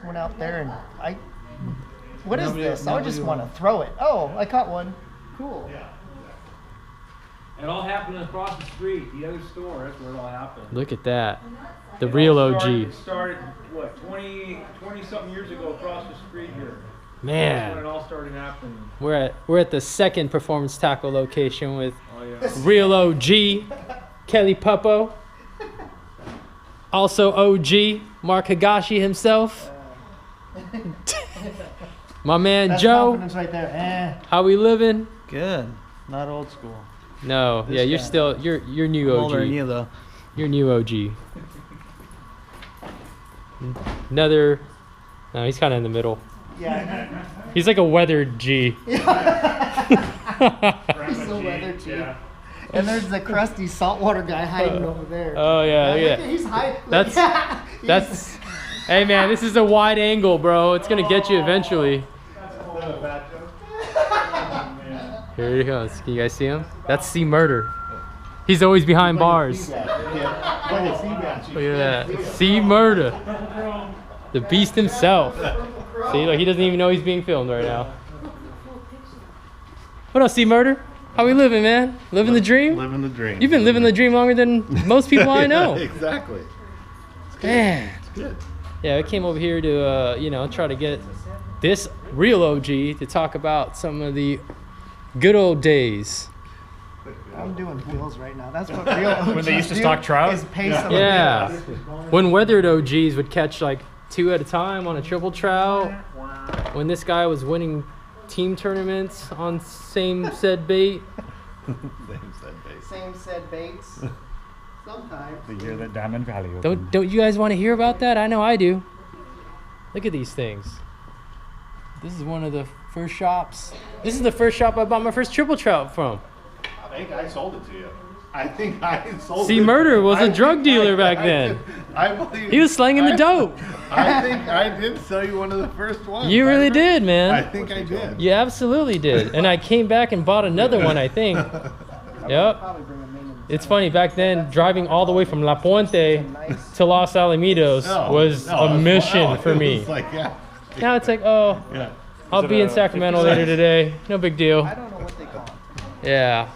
just went out there and what is this? I just want to throw it. Oh, I caught one. Cool. Yeah. It all happened across the street, the other store. That's where it all happened. Look at that. The real OG. It started, what, 20 something years ago across the street here. Man. That's when it all started happening. We're at the second performance tackle location with real OG, Kelly Puppo. Also OG, Marc Higashi himself. My man That's Joe. confidence right there. How we living? Good. Not old school. No, yeah, you're still you're new OG. Older than you though. You're new OG. Another. No, he's kind of in the middle. Yeah. He's like a weathered G. He's a weathered G. Yeah. And there's the crusty saltwater guy hiding over there. Oh yeah, look at that. He's hiding. That's. Hey man, this is a wide angle, bro. It's gonna get you eventually. Here he goes. Can you guys see him? That's C Murder. He's always behind bars. Look at that. C Murder. The beast himself. See, like he doesn't even know he's being filmed right now. What up, C Murder? How we living, man? Living the dream? Living the dream. You've been living the dream longer than most people I know. Exactly. Man. It's good. Yeah, I came over here to, you know, try to get this real OG to talk about some of the good old days. I'm doing bills right now. That's what real OGs when they used to stock trout? Is pay some Yeah. bills. When weathered OGs would catch like 2 at a time on a triple trout. When this guy was winning team tournaments on same said bait. Same said baits. Sometimes. The year that Diamond Valley opened. Don't you guys want to hear about that? I know I do. Look at these things. This is one of the first shops. This is the first shop I bought my first triple trout from. I think I sold it to you. I think I sold it. See, Murder was a drug dealer back then. I believe. He was slanging the dope. I think I did sell you one of the first ones. You really did, man. I think I did. You absolutely did. And I came back and bought another one, I think. Yep. It's funny, back then, driving all the way from La Puente to Los Alamitos was a mission for me. Now it's like, oh, I'll be in Sacramento later today. No big deal. I don't know what they call it. Yeah.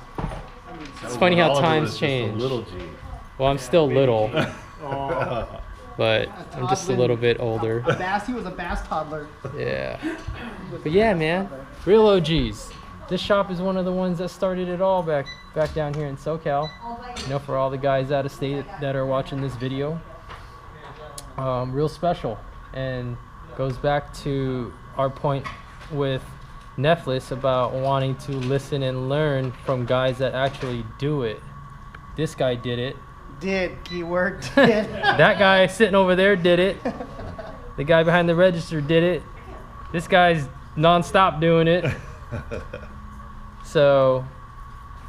It's funny how times change. Well, I'm still little. But I'm just a little bit older. He was a bass toddler. Yeah. But yeah, man. Real OGs. This shop is one of the ones that started it all back down here in SoCal. You know, for all the guys out of state that are watching this video. Real special. And goes back to our point with Netflix about wanting to listen and learn from guys that actually do it. This guy did it. Keyword did. That guy sitting over there did it. The guy behind the register did it. This guy's non-stop doing it. So,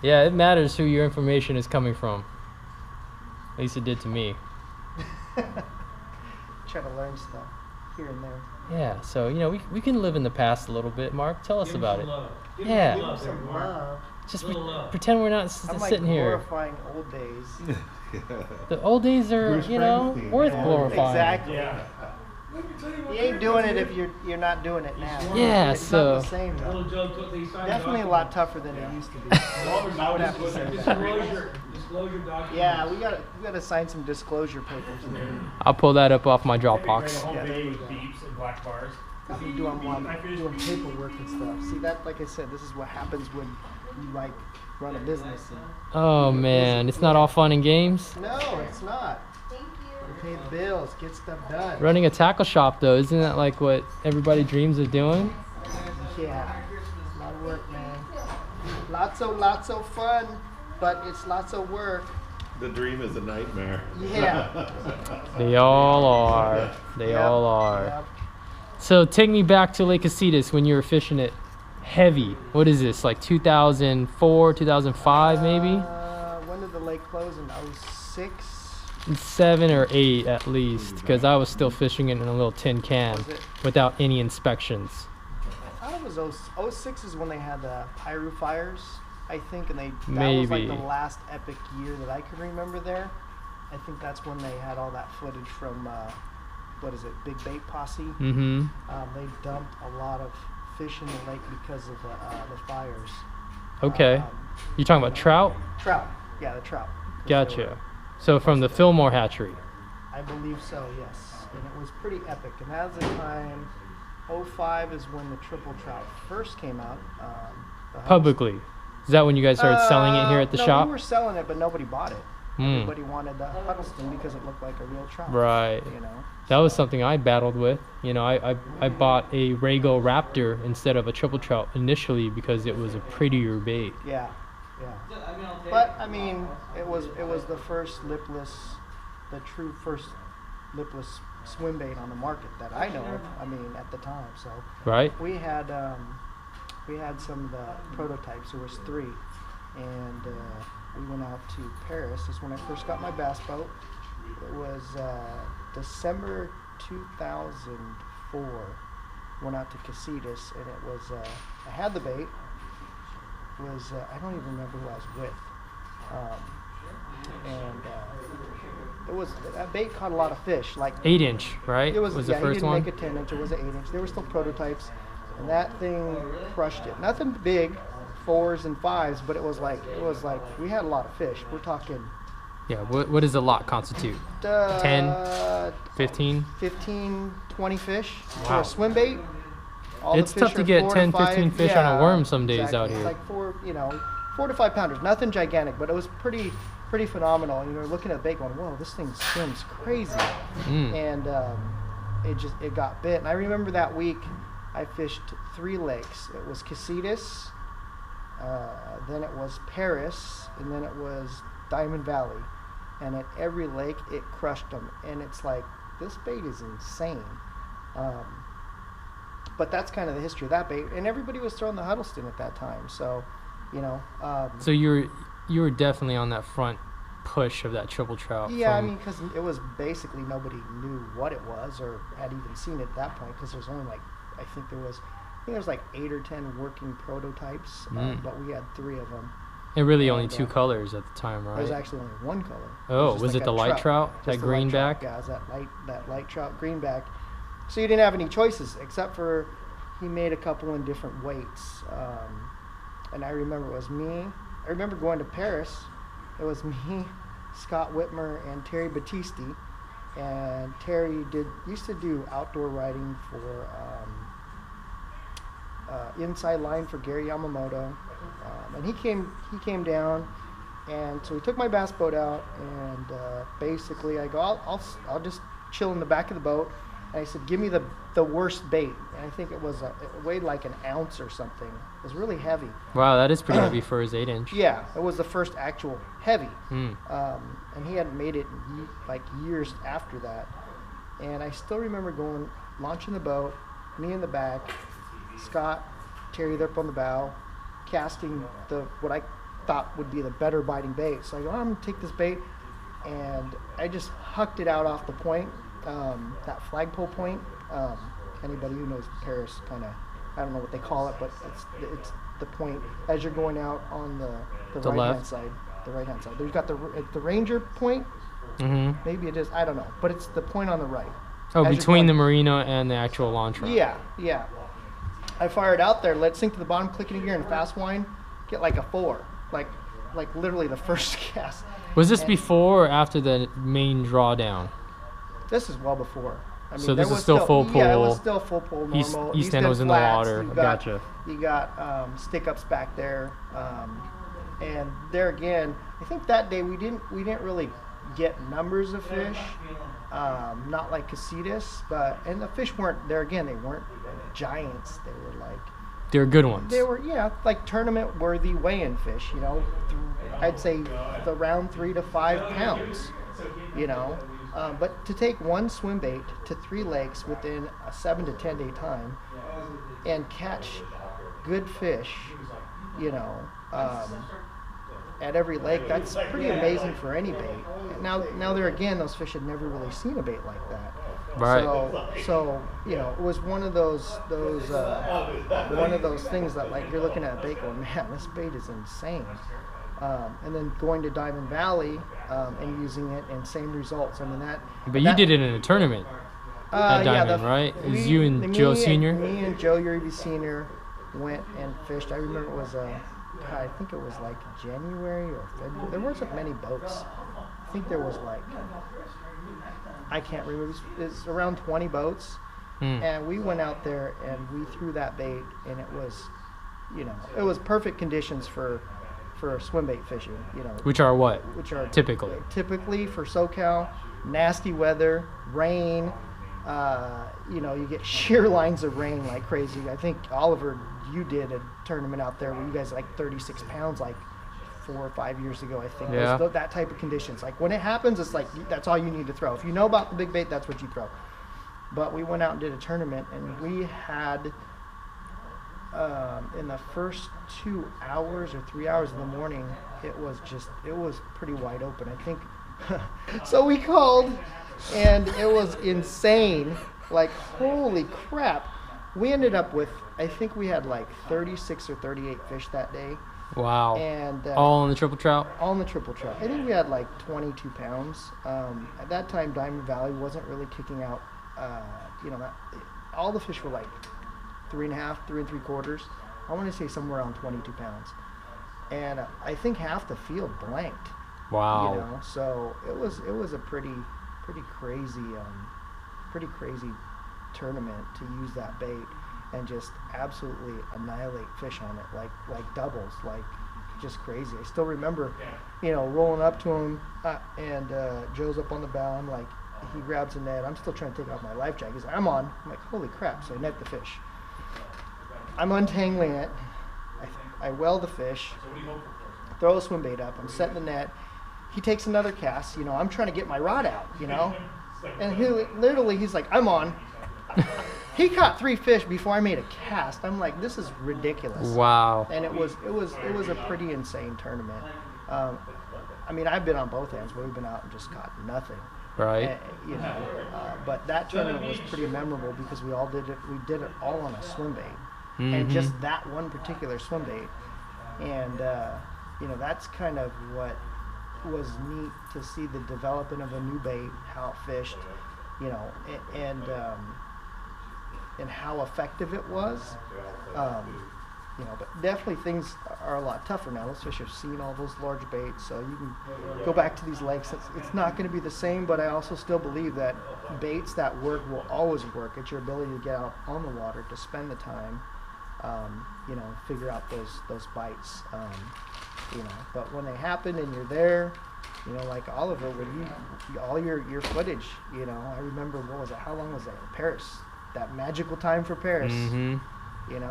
yeah, it matters who your information is coming from. At least it did to me. Try to learn stuff here and there. Yeah, so, you know, we can live in the past a little bit. Mark, tell us about it. Yeah. Some love. Just pretend we're not sitting here. Glorifying old days. The old days are, you know, worth glorifying. Exactly. Yeah. You ain't doing it if you're not doing it now. Yeah, it's so not the same, though. Definitely a lot tougher than it used to be. Disclosure documents. Yeah, we gotta sign some disclosure papers. I'll pull that up off my Dropbox. Beeps and black bars. I'm doing paperwork and stuff. See that? Like I said, this is what happens when you run a business. Oh man, it's not all fun and games. No, it's not. Pay the bills, get stuff done. Running a tackle shop though, isn't that like what everybody dreams of doing? Yeah, a lot of work, man. Lots of fun, but it's lots of work. The dream is a nightmare. Yeah. They all are. They all are. Yep. So take me back to Lake Casitas when you were fishing it heavy. What is this, like 2004, 2005 maybe? When did the lake close? In 06? 7 or 8 at least, because I was still fishing it in a little tin can without any inspections. I thought it was 06 is when they had the Pyru fires, I think, and that was like the last epic year that I could remember there. I think that's when they had all that footage from what is it, Big Bait Posse. Mm-hmm. They dumped a lot of fish in the lake because of the fires. Okay. You're talking about trout? Trout. Yeah, the trout. Gotcha. So from the Fillmore hatchery. I believe so, yes. And it was pretty epic. And that was the time, 05 is when the triple trout first came out. Publicly. Is that when you guys started selling it here at the shop? We were selling it, but nobody bought it. Everybody wanted the Huddleston because it looked like a real trout. Right. You know? That was something I battled with. You know, I bought a Rago Raptor instead of a triple trout initially because it was a prettier bait. Yeah, yeah. But I mean, it was the first lipless, the true first lipless swim bait on the market that I know of. I mean, at the time. So right. We had some of the prototypes. There was 3, and we went out to Paris. This is when I first got my bass boat. It was December 2004. Went out to Casitas, and it was I had the bait. It was I don't even remember who I was with, and it was that bait caught a lot of fish. Like 8-inch, right? It was the yeah, first he didn't one. make a 10-inch. It was an 8-inch. There were still prototypes, and that thing crushed it. Nothing big, 4s and 5s, but it was like we had a lot of fish. We're talking. Yeah, what does a lot constitute? 10, 15? 15, 20 fish for Wow. a swim bait. It's tough to get 10, 15 fish on a worm some days out here. It's like 4 to 5 pounders. Nothing gigantic, but it was pretty phenomenal. You know, looking at the bait going, whoa, this thing swims crazy. And it got bit. And I remember that week I fished 3 lakes. It was Casitas, then it was Paris, and then it was Diamond Valley. And at every lake, it crushed them. And it's like, this bait is insane. But that's kind of the history of that bait. And everybody was throwing the Huddleston at that time. So, you know. So you were definitely on that front push of that triple trout. Yeah, I mean, because it was basically nobody knew what it was or had even seen it at that point. Because there's only like, I think there was like 8 or 10 working prototypes. But we had 3 of them. And really only 2 colors at the time, right? There was actually only 1 color. Oh, was it the light trout? That greenback? Yeah, it was that light trout greenback. So you didn't have any choices except for he made a couple in different weights. And I remember it was me. I remember going to Paris. It was me, Scott Whitmer, and Terry Battisti. And Terry used to do outdoor riding for Inside Line for Gary Yamamoto. And he came down, and so we took my bass boat out, and basically I go, I'll just chill in the back of the boat. And I said, give me the worst bait. And I think it weighed like an ounce or something. It was really heavy. Wow, that is pretty heavy for his 8-inch. Yeah, it was the first actual heavy. And he hadn't made it like years after that. And I still remember launching the boat, me in the back, Scott, Terry there up on the bow, casting what I thought would be the better biting bait. So I go, I'm gonna take this bait, and I just hucked it out off the point, that flagpole point. Anybody who knows Paris, kind of, I don't know what they call it, but it's the point as you're going out on the right hand side. The right hand side. You've got the Ranger point. Maybe it is. I don't know, but it's the point on the right. Oh, between the marina and the actual launch ramp. Yeah. I fired out there, let it sink to the bottom, click it in gear, and fast wind, get like a 4, like literally the first cast. Was this before or after the main drawdown? This is well before. I mean, so this is still full pull. Yeah, it was still full pull normal. East end was in the water. Gotcha. You got stick ups back there, and there again, I think that day we didn't really get numbers of fish, not like Casitas, and the fish weren't there again. They weren't giants. They were good ones. They were like tournament worthy weigh-in fish. You know, I'd say around 3 to 5 pounds. You know. But to take one swim bait to 3 lakes within a 7 to 10 day time and catch good fish, you know, at every lake, that's pretty amazing for any bait. Now there again, those fish had never really seen a bait like that. Right. So you know, it was one of those things that like you're looking at a bait going, man, this bait is insane. And then going to Diamond Valley and using it, and same results. I mean that. But you did it in a tournament. at Diamond, right? It was you and Joe Sr.? Me and Joe Uribe Sr. went and fished. I remember it was, I think it was like January or February. There wasn't many boats. I think there was like, I can't remember. It's around 20 boats. And we went out there and we threw that bait, and it was, it was perfect conditions for swimbait fishing, Which are what? Which are typically for SoCal, nasty weather, rain. You get sheer lines of rain like crazy. I think Oliver, you did a tournament out there where you guys like 36 pounds like 4 or 5 years ago. I think yeah. That type of conditions. Like when it happens, it's like that's all you need to throw. If you know about the big bait, that's what you throw. But we went out and did a tournament, and we had in the first 2 hours or 3 hours in the morning, it was pretty wide open. I think. So we called, and it was insane. Like, holy crap. We ended up with, I think we had like 36 or 38 fish that day. Wow. And all in the triple trout? All in the triple trout. I think we had like 22 pounds. At that time, Diamond Valley wasn't really kicking out, all the fish were like 3.5, 3 3/4. I want to say somewhere around 22 pounds. And I think half the field blanked. Wow. So it was a pretty crazy tournament to use that bait and just absolutely annihilate fish on it, like doubles, like just crazy. I still remember, rolling up to him and Joe's up on the bow. I'm like, he grabs a net. I'm still trying to take off my life jacket. He's like, I'm on. I'm like, holy crap! So I net the fish. I'm untangling it. I weld the fish. Throw a swim bait up. I'm setting the net. He takes another cast. I'm trying to get my rod out. And he's like, I'm on. He caught 3 fish before I made a cast. I'm like, this is ridiculous. Wow. And it was a pretty insane tournament. I've been on both ends where we've been out and just caught nothing. Right. But that tournament was pretty memorable because we did it all on a swim bait. And just that one particular swim bait. And that's kind of what was neat to see, the development of a new bait, how it fished, and how effective it was. But definitely things are a lot tougher now. Those fish have seen all those large baits, so you can go back to these lakes. It's not going to be the same, but I also still believe that baits that work will always work. It's your ability to get out on the water, to spend the time, figure out those bites. But when they happen and you're there, like Oliver, when all your footage, I remember, what was it? How long was that? Paris, that magical time for Paris.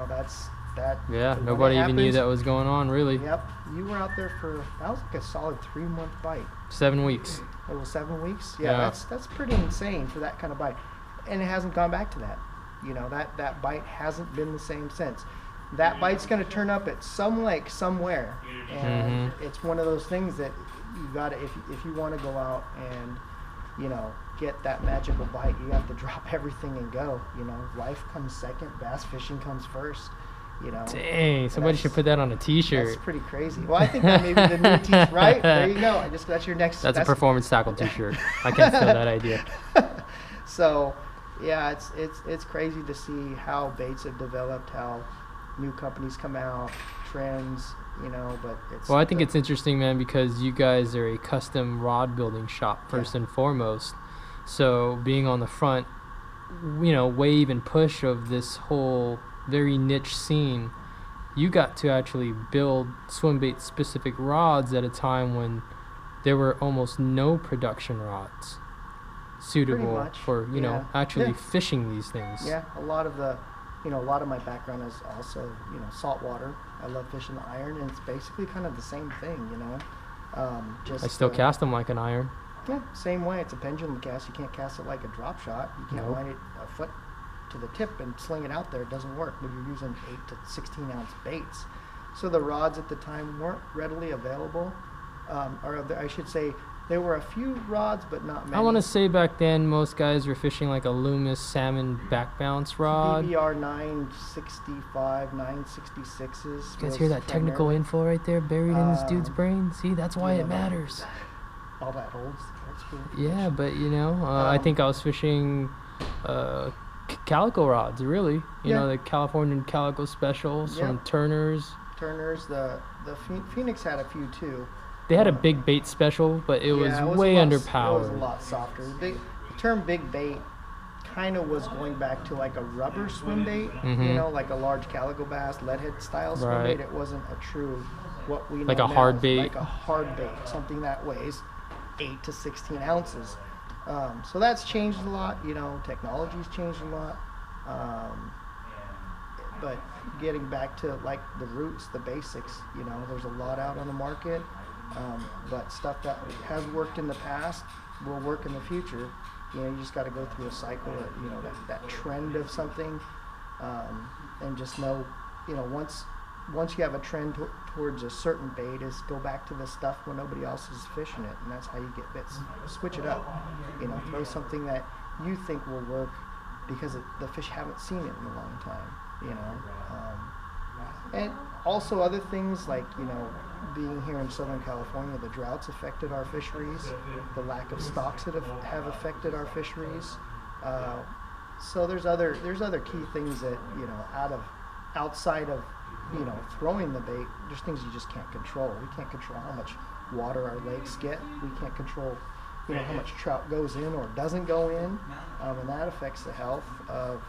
That's that. Yeah, nobody even knew that was going on, really. Yep, you were out there that was like a solid 3-month bite. 7 weeks. It was 7 weeks. Yeah, that's pretty insane for that kind of bite, and it hasn't gone back to that. That bite hasn't been the same since. That bite's going to turn up at some lake somewhere, and it's one of those things that you got to, if you want to go out and get that magical bite, you have to drop everything and go. Life comes second, bass fishing comes first. Dang, somebody should put that on a t-shirt. That's pretty crazy. Well, I think that may be the new t-shirt, right? There you go. That's your next. That's a performance tackle t-shirt. I can steal that idea. So, yeah, it's crazy to see how baits have developed, how new companies come out, trends, but it's... Well, I think it's interesting, man, because you guys are a custom rod building shop, first and foremost. So being on the front, wave and push of this whole very niche scene, you got to actually build swim bait specific rods at a time when there were almost no production rods suitable for, actually fishing these things. Yeah, a lot of my background is also, saltwater. I love fishing the iron, and it's basically kind of the same thing, I still cast them like an iron. Yeah, same way. It's a pendulum cast. You can't cast it like a drop shot. You can't line it a foot to the tip and sling it out there. It doesn't work when you're using 8 to 16 ounce baits. So the rods at the time weren't readily available, or I should say, there were a few rods, but not many. I want to say back then, most guys were fishing like a Loomis salmon back bounce rod. BBR 965, 966s. You guys hear that technical info right there buried in this dude's brain? See, that's why it matters. All that old school. Yeah, but I think I was fishing calico rods, really. You know, the Californian Calico Specials from Turner's. The Phoenix had a few too. They had a big bait special, but it was way underpowered. It was a lot softer. The term big bait kind of was going back to like a rubber swim bait, you know, like a large calico bass, leadhead style swim bait. It wasn't a true, what we know like a now, hard bait. Like a hard bait, something that weighs 8 to 16 ounces. So that's changed a lot, you know, technology's changed a lot. But getting back to like the roots, the basics, you know, there's a lot out on the market, but stuff that has worked in the past will work in the future. You know, you just got to go through a cycle, you know, that trend of something, and just know, you know, once you have a trend towards a certain bait, is go back to the stuff when nobody else is fishing it, and that's how you get bits. Switch it up, you know, throw something that you think will work because the fish haven't seen it in a long time, you know. And also other things like, you know, being here in Southern California, the droughts affected our fisheries, the lack of stocks that have affected our fisheries. So there's other key things that, you know, outside of, you know, throwing the bait, there's things you just can't control. We can't control how much water our lakes get. We can't control, you know, how much trout goes in or doesn't go in, and that affects the health of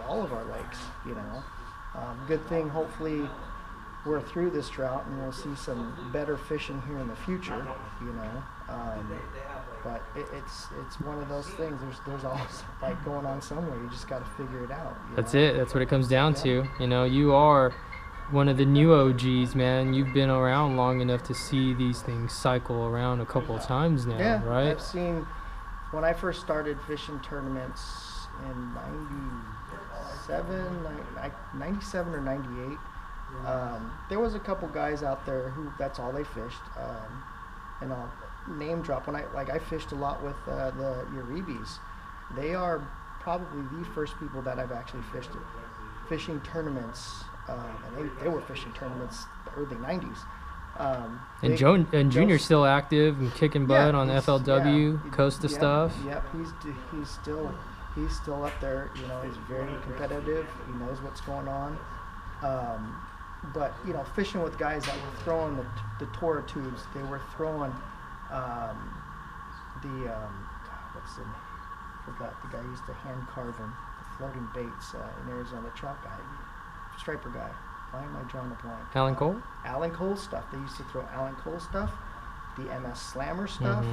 all of our lakes, you know. Good thing, hopefully we're through this drought and we'll see some better fishing here in the future, you know. But it's one of those things. There's always like going on somewhere. You just got to figure it out. That's it. That's what it comes down to. You know, you are one of the new OGs, man. You've been around long enough to see these things cycle around a couple of times now, right? I've seen, when I first started fishing tournaments in 97 or 98, there was a couple guys out there who that's all they fished, and I'll name drop. When I fished a lot with the Uribis. They are probably the first people that I've actually fishing tournaments, and they were fishing tournaments the early 90s. And Junior's still active and kicking butt on FLW, Costa stuff. Yep, he's still up there. You know, he's very competitive. He knows what's going on. But you know, fishing with guys that were throwing the Tora tubes, they were throwing what's the name? Forgot the guy who used to hand carve them, the floating baits in Arizona, trout guy, striper guy. Why am I drawing a blank? Alan Cole? Alan Cole stuff. They used to throw Alan Cole stuff, the MS Slammer stuff.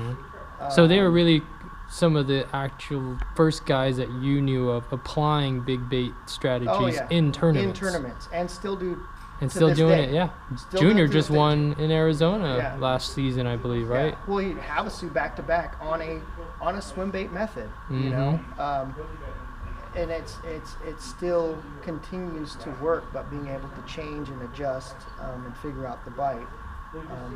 So they were really some of the actual first guys that you knew of applying big bait strategies in tournaments. In tournaments, and still do. And still doing it, yeah. Still Junior just won in Arizona last season, I believe, right? Yeah. Well, you have Havasu back to back on a swim bait method, you know, and it still continues to work, but being able to change and adjust and figure out the bite.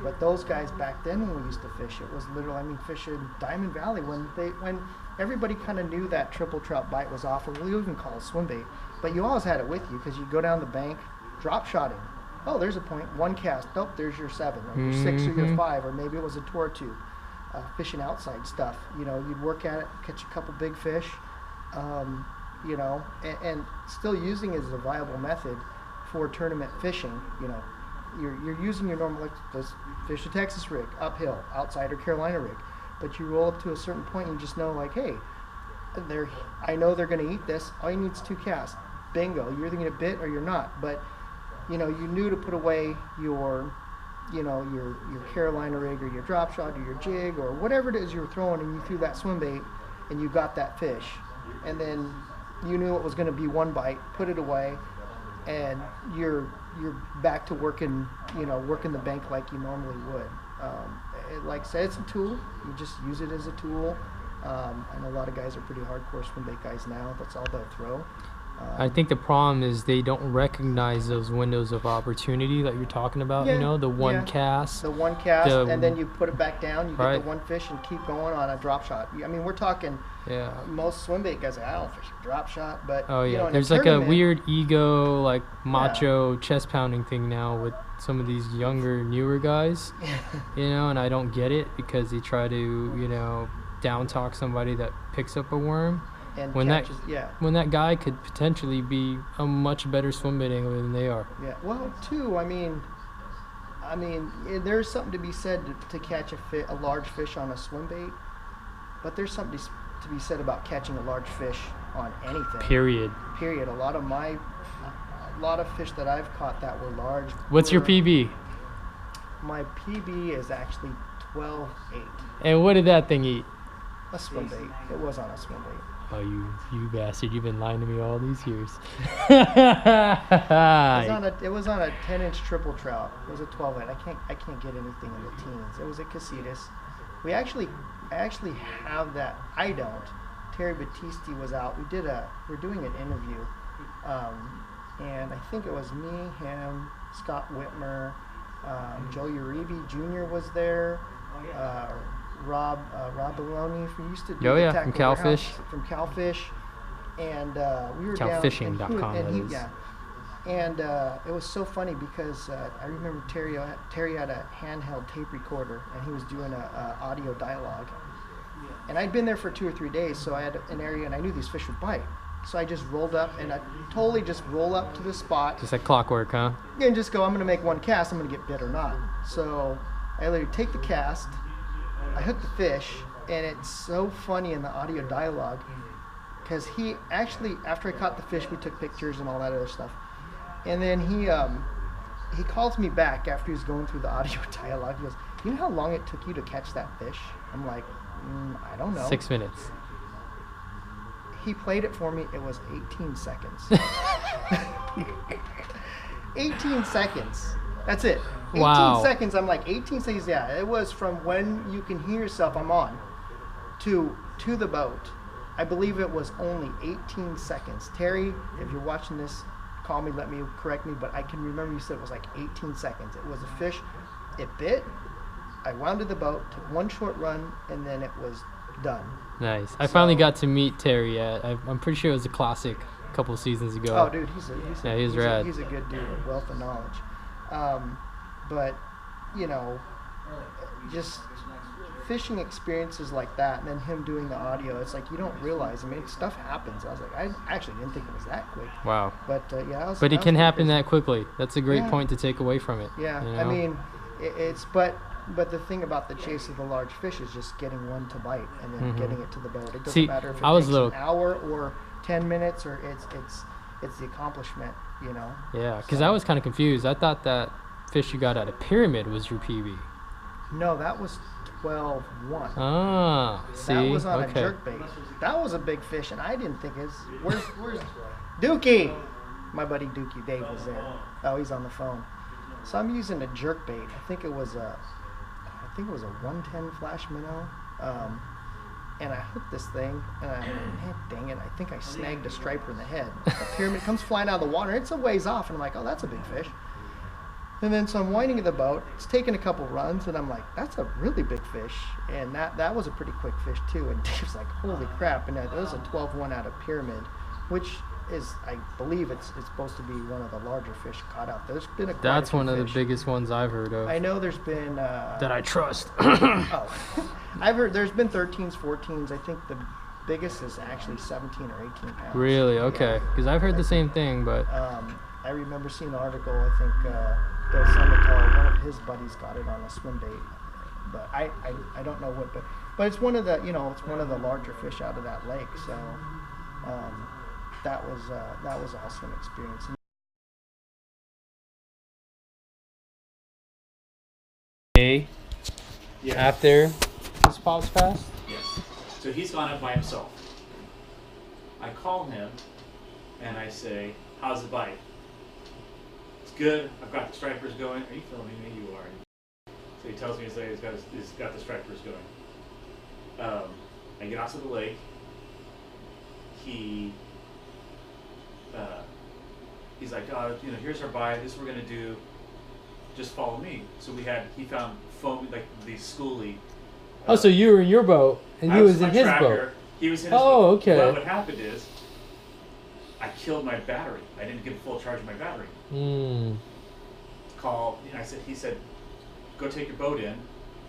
But those guys back then, when we used to fish, it was literally, I mean, fishing Diamond Valley when everybody kind of knew that triple trout bite was off, or we even call it swim bait, but you always had it with you because you go down the bank. Drop shotting. Oh, there's a point. One cast. Nope, there's your 7 or your 6 or your 5, or maybe it was a Tora tube. Fishing outside stuff. You know, you'd work at it, catch a couple big fish, you know, and still using it as a viable method for tournament fishing. You know, you're using your normal, like this fish a Texas rig, uphill, outside or Carolina rig, but you roll up to a certain point and you just know, like, hey, I know they're going to eat this. All you need is 2 casts. Bingo. You're either going to bit or you're not, but you know, you knew to put away your, you know, your Carolina rig or your drop shot or your jig or whatever it is you were throwing, and you threw that swim bait and you got that fish, and then you knew it was going to be one bite, put it away, and you're back to working, you know, working the bank like you normally would. Like I said, it's a tool. You just use it as a tool. I know a lot of guys are pretty hardcore swim bait guys now. That's all they'll throw. I think the problem is they don't recognize those windows of opportunity that you're talking about, you know, the one cast. The one cast, and then you put it back down, you get the one fish and keep going on a drop shot. I mean, we're talking, most swim bait guys say, I don't fish a drop shot, but, you know, there's like a weird ego, like macho chest pounding thing now with some of these younger, newer guys, you know, and I don't get it because they try to, you know, down talk somebody that picks up a worm. and when catches, when that guy could potentially be a much better swim bait angler than they are. Yeah. Well, too, I mean, there's something to be said to catch a large fish on a swim bait, but there's something to be said about catching a large fish on anything. Period. A lot of fish that I've caught that were large. What's your PB? My PB is actually 12.8. And what did that thing eat? A swim bait. It was on a swim bait. Oh, you bastard! You've been lying to me all these years. It was on a 10-inch triple trout. It was a 12-8. I can't get anything in the teens. It was a Casitas. I actually have that. I don't. Terry Battisti was out. We're doing an interview, and I think it was me, him, Scott Whitmer, Joe Uribe Jr. was there. Rob Baloney used to do the from Calfish. From Calfish, and we were Calfishing.com. And it was so funny because I remember Terry had a handheld tape recorder, and he was doing a audio dialogue. And I'd been there for 2 or 3 days, so I had an area, and I knew these fish would bite. So I just rolled up, and I totally just roll up to the spot. Just like clockwork, huh? And just go, I'm going to make one cast, I'm going to get bit or not. So I literally take the cast, I hook the fish, and it's so funny in the audio dialogue because he actually, after I caught the fish, we took pictures and all that other stuff. And then he calls me back after he was going through the audio dialogue. He goes, "You know how long it took you to catch that fish?" I'm like, I don't know. 6 minutes. He played it for me. It was 18 seconds. 18 seconds. That's it. 18 seconds. I'm like, 18 seconds. Yeah, it was from when you can hear yourself, I'm on, to the boat. I believe it was only 18 seconds. Terry, if you're watching this, call me, correct me, but I can remember you said it was like 18 seconds. It was a fish. It bit. I wounded the boat, took one short run, and then it was done. Nice. I finally got to meet Terry. I'm pretty sure it was a classic a couple of seasons ago. Oh, dude, he's rad. He's a good dude, a wealth of knowledge. But, just fishing experiences like that, and then him doing the audio, it's like you don't realize. I mean, stuff happens. I was like, I actually didn't think it was that quick. Wow. But But it can happen that quickly. That's a great point to take away from it. Yeah. You know? I mean, but the thing about the chase of the large fish is just getting one to bite and then getting it to the boat. It doesn't matter if it takes an hour or 10 minutes, or it's the accomplishment. Yeah, because I was kind of confused. I thought that fish you got at a pyramid was your PB. No, that was 12.1. Ah, see? That was on a jerkbait. That was a big fish, and I didn't think where's Dookie? My buddy Dookie Dave was there. Oh, he's on the phone. So I'm using a jerkbait. I think it was a 110 flash minnow. And I hooked this thing, and dang it, I think I snagged a striper in the head. The pyramid comes flying out of the water. It's a ways off, and I'm like, oh, that's a big fish. And then so I'm winding the boat. It's taking a couple runs, and I'm like, that's a really big fish. And that was a pretty quick fish too. And Dave's like, holy crap! And that was a 12.1 out of pyramid, which is, I believe it's supposed to be one of the larger fish caught out there. There's been That's one of the biggest ones I've heard of. I know there's been that I trust. I've heard there's been 13s, 14s. I think the biggest is actually 17 or 18 pounds. Really? Okay. Because I've heard the same thing, but I remember seeing an article. I think Bill Summertall, one of his buddies, got it on a swim bait, but I don't know what. But it's one of the it's one of the larger fish out of that lake. So that was also an experience. Yes. After this pops past? Yes. So he's gone up by himself. I call him and I say, how's the bite? It's good. I've got the stripers going. Are you filming me? You are. So he tells me he's got the stripers going. I get out to the lake. He's like, here's our bite. This is what we're gonna do. Just follow me. So he found foam, like the schoolie. Oh, so you were in your boat and he was in his boat. He was in his boat. Oh, okay. Well, what happened is, I killed my battery. I didn't give a full charge of my battery. He said, go take your boat in.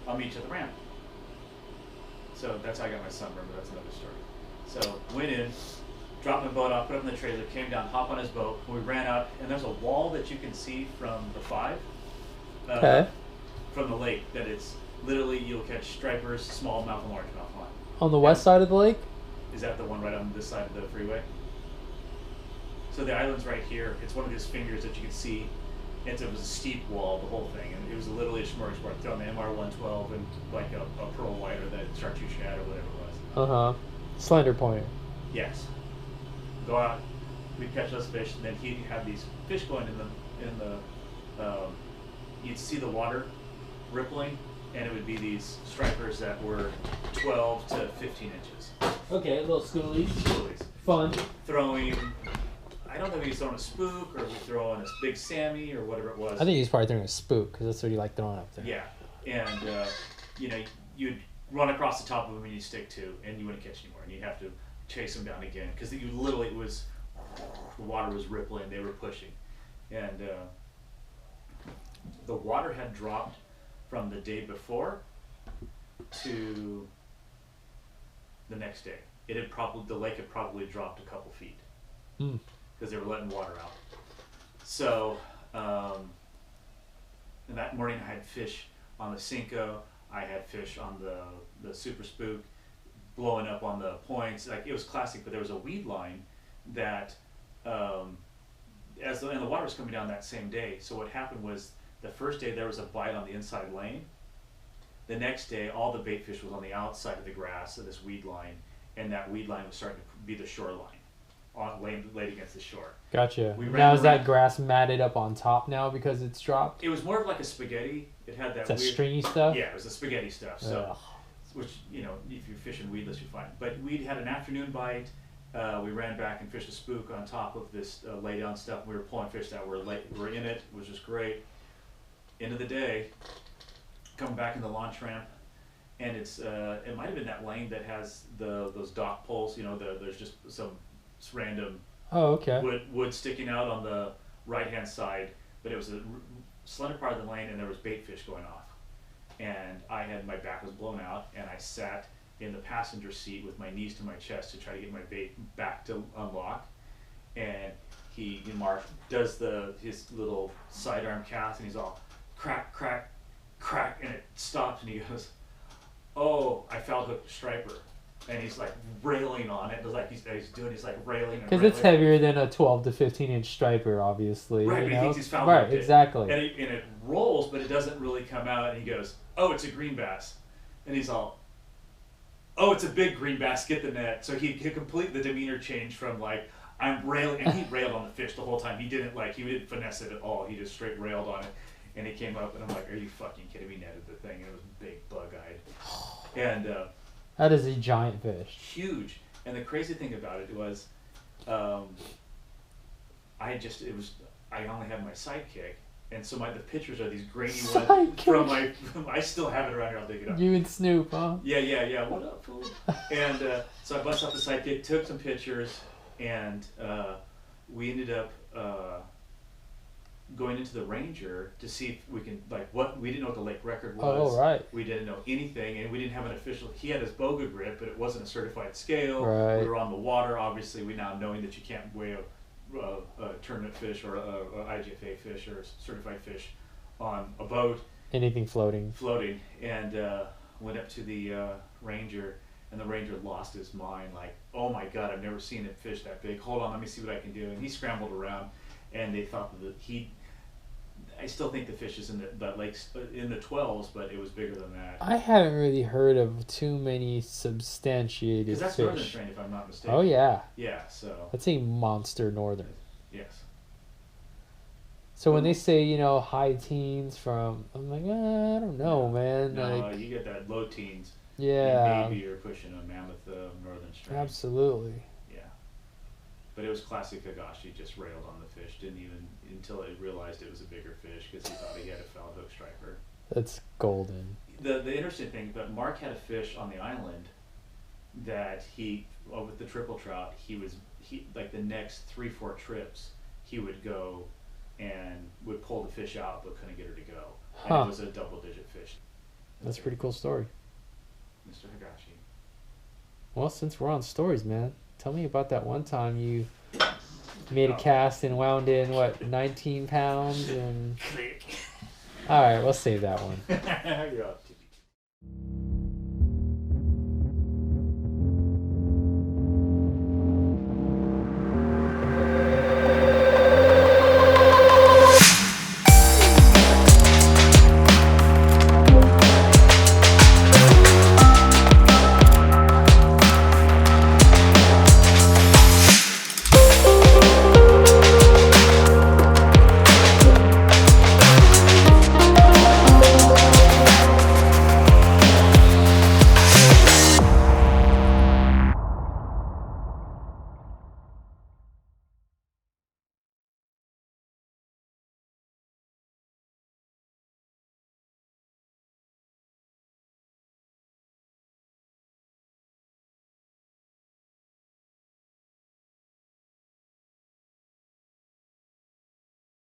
I'll meet you at the ramp. So that's how I got my sunburn, but that's another story. So went in, dropped my boat off, put it in the trailer, came down, hopped on his boat. We ran out, and there's a wall that you can see from the 5, from the lake. That it's literally you'll catch stripers, smallmouth and largemouth line. On the west side of the lake? Is that the one right on this side of the freeway? So the island's right here. It's one of these fingers that you can see. It was a steep wall, the whole thing, and it was literally a smorgasbord. Throw on the MR112 and like a pearl white or that chartreuse shad or whatever it was. Slender pointer. Yes. Go out, we'd catch those fish, and then he'd have these fish going in the you'd see the water rippling, and it would be these stripers that were 12 to 15 inches. Okay, little schoolies. Schoolies. Fun. Throwing, I don't know if he was throwing a spook or we throw on a big Sammy or whatever it was. I think he's probably throwing a spook because that's what he liked throwing up there. Yeah, and you know, you'd run across the top of him and you stick to, and you wouldn't catch anymore, and you'd have to chase him down again because you literally the water was rippling, they were pushing, and the water had dropped from the day before to the next day. The lake had probably dropped a couple feet because they were letting water out. So and that morning I had fish on the Cinco, I had fish on the Super Spook, blowing up on the points. Like it was classic, but there was a weed line that and the water was coming down that same day. So what happened was the first day there was a bite on the inside lane. The next day all the bait fish was on the outside of the grass of this weed line, and that weed line was starting to be the shoreline, laid against the shore. Gotcha. Now is that grass matted up on top now because it's dropped? It was more of like a spaghetti. It had that weird stringy stuff? Yeah, it was the spaghetti stuff. So, which, you know, if you're fishing weedless, you're fine. But we had an afternoon bite. We ran back and fished a spook on top of this lay down stuff. We were pulling fish that were in it. It was just great. End of the day, coming back in the launch ramp, and it's it might have been that lane that has those dock poles. You know, there's just some random wood sticking out on the right hand side, but it was a slender part of the lane, and there was bait fish going off. And my back was blown out, and I sat in the passenger seat with my knees to my chest to try to get my bait back to unlock. And Mark does his little sidearm cast, and he's all crack, crack, crack, and it stops, and he goes, "Oh, I foul hooked a striper." And he's like railing on it. It was like he's like railing. Because it's heavier than a 12 to 15 inch striper, obviously. Right, but he thinks he's foul hooked. Right, exactly. And it rolls, but it doesn't really come out. And he goes, "Oh, it's a green bass." And he's all, "Oh, it's a big green bass. Get the net." So he complete the demeanor change from like, I'm railing, and he railed on the fish the whole time. He didn't finesse it at all. He just straight railed on it. And he came up, and I'm like, "Are you fucking kidding me?" Netted the thing, and it was big, bug-eyed. And that is a giant fish. Huge. And the crazy thing about it was, I only had my sidekick, and so the pictures are these grainy ones from my. I still have it around here. I'll dig it up. You and Snoop, huh? Yeah. What up, fool? And so I bust out the sidekick, took some pictures, and we ended up going into the Ranger to see if we can, we didn't know what the lake record was. Oh, right. We didn't know anything, and we didn't have an official, he had his boga grip, but it wasn't a certified scale. Right. We were on the water, obviously, we now knowing that you can't weigh a tournament fish or a IGFA fish or a certified fish on a boat. Anything floating. And went up to the Ranger, and the Ranger lost his mind, like, "Oh my God, I've never seen a fish that big. Hold on, let me see what I can do." And he scrambled around, and they thought that I still think the fish is in the lakes in the 12s, but it was bigger than that. I haven't really heard of too many substantiated fish. Because that's northern strain, if I'm not mistaken. Oh yeah. Yeah, so. That's a monster northern. Yes. So when they say, high teens from, I'm like, I don't know, man. No, you get that low teens. Yeah. Maybe you're pushing a mammoth northern strain. Absolutely. Yeah. But it was classic Higashi, just railed on the fish. Didn't even, until it realized it was a bigger fish, because he thought he had a foul hook striper. That's golden. The interesting thing, but Mark had a fish on the island that with the triple trout, he like the next 3-4 trips, he would go and would pull the fish out, but couldn't get her to go. And it was a double-digit fish. That's a pretty cool story. Mr. Higashi. Well, since we're on stories, man, tell me about that one time you made a cast and wound in, what, 19 pounds? And all right, we'll save that one. Yeah.